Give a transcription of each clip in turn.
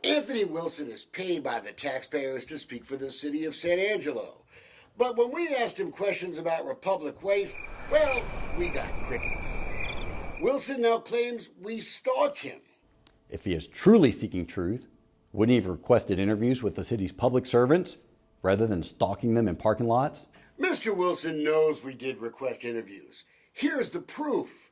Anthony Wilson is paid by the taxpayers to speak for the city of San Angelo. But when we asked him questions about Republic Waste, well, we got crickets. Wilson now claims we stalked him. If he is truly seeking truth, wouldn't he have requested interviews with the city's public servants rather than stalking them in parking lots? Mr. Wilson knows we did request interviews. Here's the proof.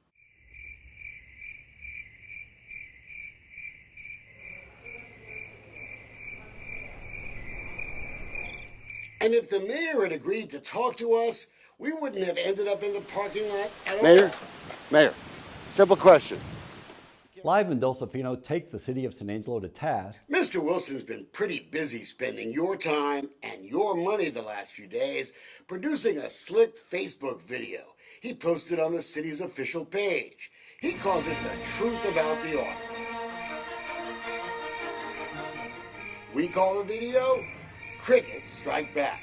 And if the mayor had agreed to talk to us, we wouldn't have ended up in the parking lot at all. Mayor, simple question. Live and Dulcifino take the city of San Angelo to task. Mr. Wilson's been pretty busy spending your time and your money the last few days producing a slick Facebook video he posted on the city's official page. He calls it the truth about the audit. We call the video Crickets Strike Back.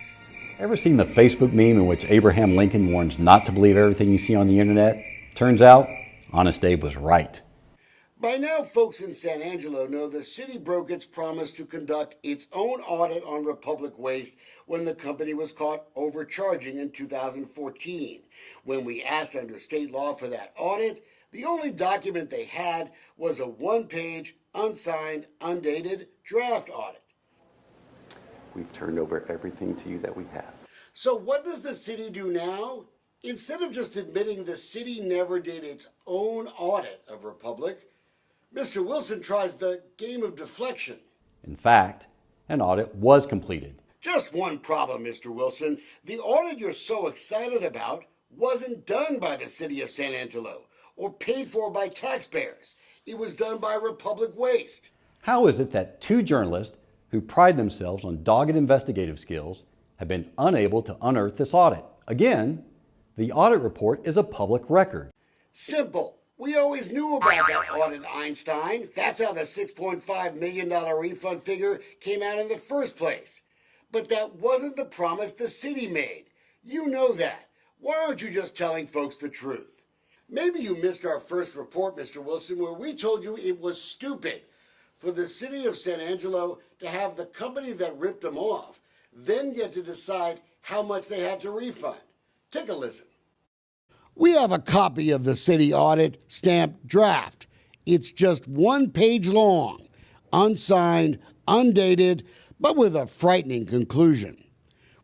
Ever seen the Facebook meme in which Abraham Lincoln warns not to believe everything you see on the internet? Turns out, Honest Abe was right. By now, folks in San Angelo know the city broke its promise to conduct its own audit on Republic Waste when the company was caught overcharging in 2014. When we asked under state law for that audit, the only document they had was a one-page, unsigned, undated draft audit. We've turned over everything to you that we have. So what does the city do now? Instead of just admitting the city never did its own audit of Republic, Mr. Wilson tries the game of deflection. In fact, an audit was completed. Just one problem, Mr. Wilson. The audit you're so excited about wasn't done by the city of San Angelo or paid for by taxpayers. It was done by Republic Waste. How is it that two journalists who pride themselves on dogged investigative skills have been unable to unearth this audit? Again, the audit report is a public record. Simple. We always knew about that audit, Einstein. That's how the $6.5 million refund figure came out in the first place. But that wasn't the promise the city made. You know that. Why aren't you just telling folks the truth? Maybe you missed our first report, Mr. Wilson, where we told you it was stupid for the city of San Angelo to have the company that ripped them off then get to decide how much they had to refund. Take a listen. We have a copy of the city audit stamped draft. It's just one page long, unsigned, undated, but with a frightening conclusion.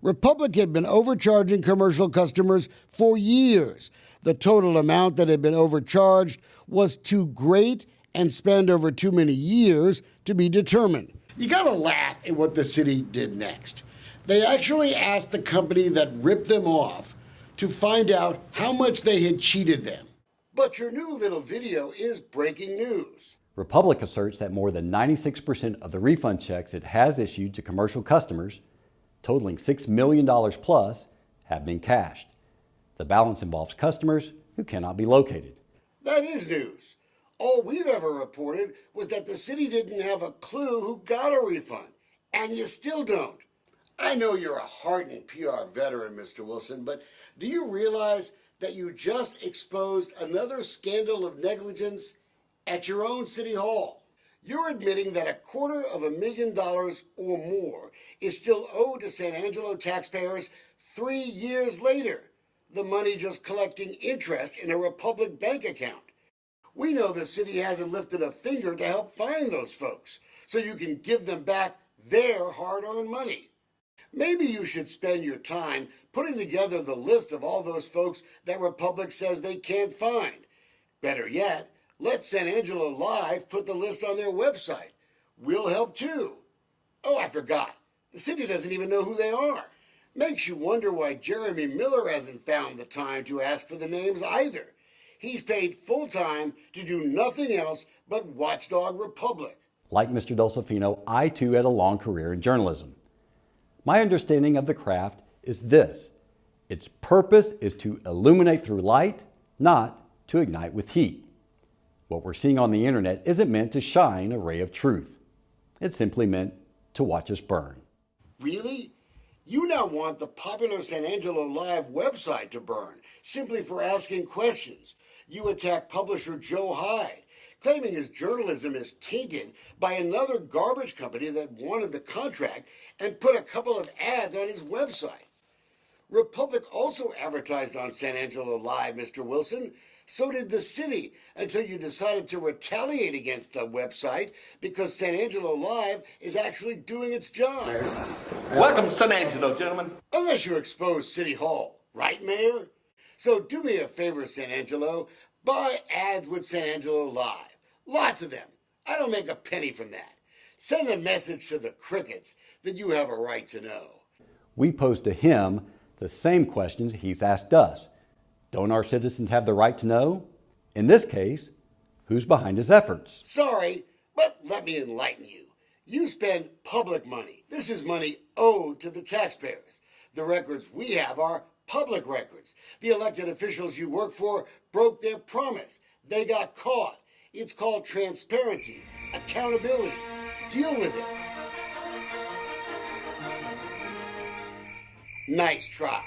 Republic had been overcharging commercial customers for years. The total amount that had been overcharged was too great and spanned over too many years to be determined. You gotta laugh at what the city did next. They actually asked the company that ripped them off to find out how much they had cheated them. But your new little video is breaking news. Republic asserts that more than 96% of the refund checks it has issued to commercial customers, totaling $6 million plus, have been cashed. The balance involves customers who cannot be located. That is news. All we've ever reported was that the city didn't have a clue who got a refund, and you still don't. I know you're a hardened PR veteran, Mr. Wilson, but do you realize that you just exposed another scandal of negligence at your own city hall? You're admitting that $250,000 or more is still owed to San Angelo taxpayers 3 years later, the money just collecting interest in a Republic bank account. We know the city hasn't lifted a finger to help find those folks, so you can give them back their hard-earned money. Maybe you should spend your time putting together the list of all those folks that Republic says they can't find. Better yet, let San Angelo Live put the list on their website. We'll help too. Oh, I forgot. The city doesn't even know who they are. Makes you wonder why Jeremy Miller hasn't found the time to ask for the names either. He's paid full-time to do nothing else but watchdog Republic. Like Mr. Dulcifino, I too had a long career in journalism. My understanding of the craft is this: its purpose is to illuminate through light, not to ignite with heat. What we're seeing on the internet isn't meant to shine a ray of truth. It's simply meant to watch us burn. Really? You now want the popular San Angelo Live website to burn simply for asking questions. You attack publisher Joe Hyde, claiming his journalism is tainted by another garbage company that wanted the contract and put a couple of ads on his website. Republic also advertised on San Angelo Live, Mr. Wilson. So did the city, until you decided to retaliate against the website because San Angelo Live is actually doing its job. Welcome, San Angelo, gentlemen. Unless you expose City Hall, right, Mayor? So do me a favor, San Angelo. Buy ads with San Angelo Live. Lots of them. I don't make a penny from that. Send a message to the crickets that you have a right to know. We pose to him the same questions he's asked us. Don't our citizens have the right to know? In this case, who's behind his efforts? Sorry, but let me enlighten you. You spend public money. This is money owed to the taxpayers. The records we have are public records. The elected officials you work for broke their promise. They got caught. It's called transparency, accountability. Deal with it. Nice try.